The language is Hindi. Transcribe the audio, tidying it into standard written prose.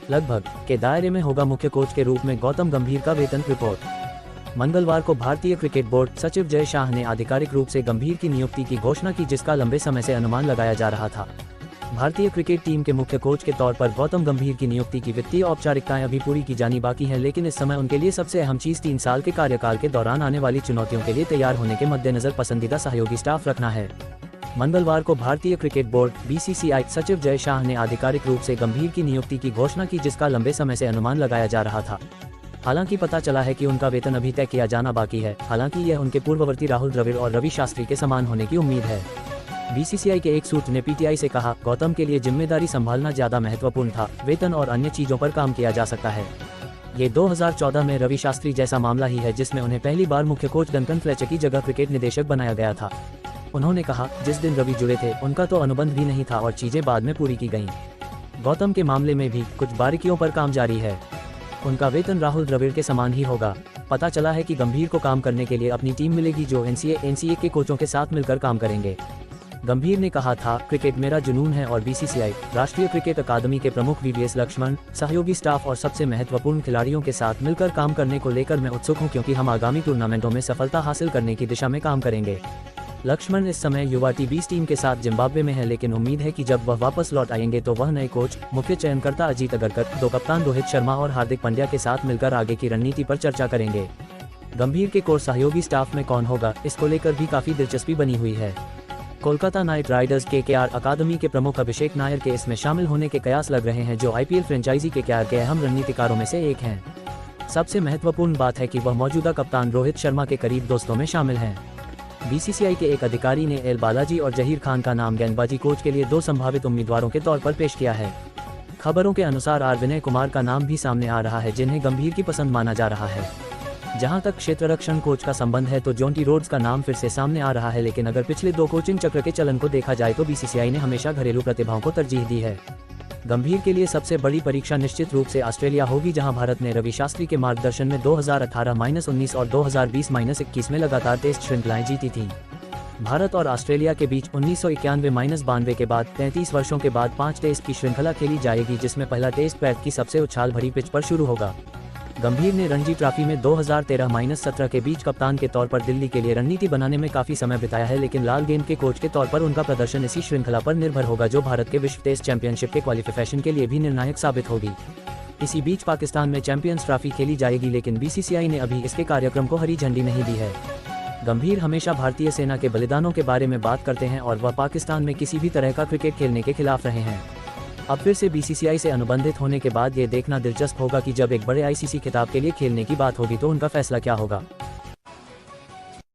लगभग के दायरे में होगा मुख्य कोच के रूप में गौतम गंभीर का वेतन। रिपोर्ट। मंगलवार को भारतीय क्रिकेट बोर्ड सचिव जय शाह ने आधिकारिक रूप से गंभीर की नियुक्ति की घोषणा की, जिसका लंबे समय से अनुमान लगाया जा रहा था। भारतीय क्रिकेट टीम के मुख्य कोच के तौर पर गौतम गंभीर की नियुक्ति की वित्तीय औपचारिकताएं अभी पूरी की जानी बाकी है, लेकिन इस समय उनके लिए सबसे अहम चीज 3 साल के कार्यकाल के दौरान आने वाली चुनौतियों के लिए तैयार होने के मद्देनजर पसंदीदा सहयोगी स्टाफ रखना है। मंगलवार को भारतीय क्रिकेट बोर्ड (बीसीसीआई) सचिव जय शाह ने आधिकारिक रूप से गंभीर की नियुक्ति की घोषणा की, जिसका लंबे समय से अनुमान लगाया जा रहा था। हालांकि पता चला है कि उनका वेतन अभी तय किया जाना बाकी है। हालांकि यह उनके पूर्ववर्ती राहुल द्रविड़ और रवि शास्त्री के समान होने की उम्मीद है। बीसीसीआई के एक सूत्र ने पीटीआई से कहा, गौतम के लिए जिम्मेदारी संभालना ज्यादा महत्वपूर्ण था, वेतन और अन्य चीजों पर काम किया जा सकता है। ये 2014 में रवि शास्त्री जैसा मामला ही है, जिसमें उन्हें पहली बार मुख्य कोच डंकन फ्लेचर की जगह क्रिकेट निदेशक बनाया गया था। उन्होंने कहा, जिस दिन रवि जुड़े थे उनका तो अनुबंध भी नहीं था और चीजें बाद में पूरी की गईं। गौतम के मामले में भी कुछ बारीकियों पर काम जारी है। उनका वेतन राहुल द्रविड़ के समान ही होगा। पता चला है कि गंभीर को काम करने के लिए अपनी टीम मिलेगी, जो एनसीए के कोचों के साथ मिलकर काम करेंगे। गंभीर ने कहा था, क्रिकेट मेरा जुनून है और बीसीसीआई, राष्ट्रीय क्रिकेट अकादमी के प्रमुख वीवीएस लक्ष्मण, सहयोगी स्टाफ और सबसे महत्वपूर्ण खिलाड़ियों के साथ मिलकर काम करने को लेकर मैं उत्सुक हूं, क्योंकि हम आगामी टूर्नामेंटों में सफलता हासिल करने की दिशा में काम करेंगे। लक्ष्मण इस समय युवा टी20 टीम के साथ जिम्बाब्वे में है, लेकिन उम्मीद है कि जब वह वापस लौट आएंगे तो वह नए कोच, मुख्य चयनकर्ता अजीत अगरकर, 2 कप्तान रोहित शर्मा और हार्दिक पांड्या के साथ मिलकर आगे की रणनीति पर चर्चा करेंगे। गंभीर के कोर सहयोगी स्टाफ में कौन होगा, इसको लेकर भी काफी दिलचस्पी बनी हुई है। कोलकाता नाइट राइडर्स केकेआर अकादमी के प्रमुख अभिषेक नायर के इसमें शामिल होने के कयास लग रहे हैं, जो आईपीएल फ्रेंचाइजी केकेआर के अहम रणनीतिकारों में से एक हैं। सबसे महत्वपूर्ण बात है कि वह मौजूदा कप्तान रोहित शर्मा के करीब दोस्तों में शामिल हैं। बीसीसीआई के एक अधिकारी ने एल बालाजी और जहीर खान का नाम गेंदबाजी कोच के लिए 2 संभावित उम्मीदवारों के तौर पर पेश किया है। खबरों के अनुसार आर विनय कुमार का नाम भी सामने आ रहा है, जिन्हें गंभीर की पसंद माना जा रहा है। जहां तक क्षेत्ररक्षण कोच का संबंध है तो जोंटी रोड्स का नाम फिर से सामने आ रहा है, लेकिन अगर पिछले 2 कोचिंग चक्र के चलन को देखा जाए तो बीसीसीआई ने हमेशा घरेलू प्रतिभाओं को तरजीह दी है। गंभीर के लिए सबसे बड़ी परीक्षा निश्चित रूप से ऑस्ट्रेलिया होगी, जहां भारत ने रवि शास्त्री के मार्गदर्शन में 2018-19 और 2020-21 में लगातार टेस्ट श्रृंखलाएं जीती थीं। भारत और ऑस्ट्रेलिया के बीच 1991-92 के बाद 33 वर्षों के बाद 5 टेस्ट की श्रृंखला खेली जाएगी, जिसमें पहला टेस्ट पैट की सबसे उछाल भरी पिच पर शुरू होगा। गंभीर ने रणजी ट्रॉफी में 2013-17 के बीच कप्तान के तौर पर दिल्ली के लिए रणनीति बनाने में काफी समय बिताया है, लेकिन लाल गेंद के कोच के तौर पर उनका प्रदर्शन इसी श्रृंखला पर निर्भर होगा, जो भारत के विश्व टेस्ट चैंपियनशिप के क्वालिफिकेशन के लिए भी निर्णायक साबित होगी। इसी बीच पाकिस्तान में चैंपियंस ट्रॉफी खेली जाएगी, लेकिन बीसीसीआई ने अभी इसके कार्यक्रम को हरी झंडी नहीं दी है। गंभीर हमेशा भारतीय सेना के बलिदानों के बारे में बात करते हैं और वह पाकिस्तान में किसी भी तरह का क्रिकेट खेलने के खिलाफ रहे हैं। अब फिर से बीसीसीआई से अनुबंधित होने के बाद ये देखना दिलचस्प होगा कि जब एक बड़े आईसीसी खिताब के लिए खेलने की बात होगी तो उनका फैसला क्या होगा।